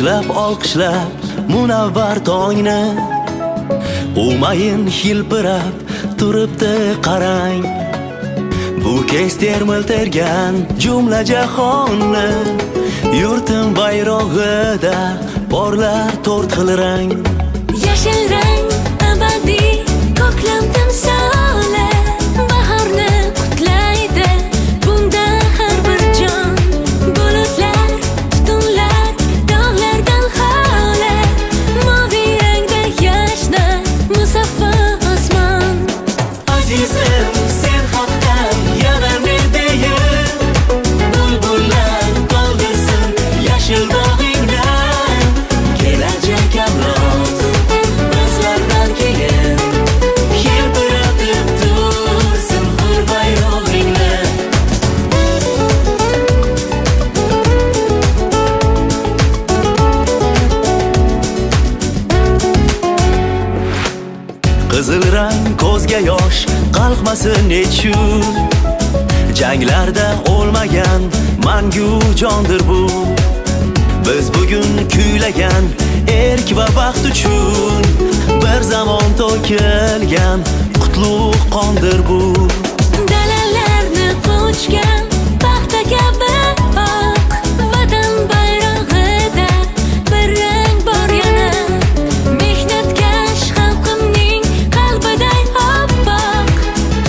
olqishlab munavvar tongni umayin hilpirab turibdi qarang. Bu kez termil tergan jumla jahonni yurtim bayrog'ida porlar to'rt xil rang. Yashil rang abadiy ko'klam timsoli bahorni qutlaydi bunda har bir jon. Bulutlar, tutunlar, dog'lardan xoli moviy rangda yashnar musaffo osmon. Azizim sen haqdan yana ne deyin, bulbullar to'ldirsin yashil bog'ingdan. Kelajak avlod bizlardan keyin hilpiratib tursin hur bayrog'ingni. Qizil rang ko'zga yosh qalqmasin nechun, janglarda o'lmagan mangu jondir bu. Biz bugun kuylagan erk va baxt uchun bir zamon to'kilgan qutlug' qondir bu.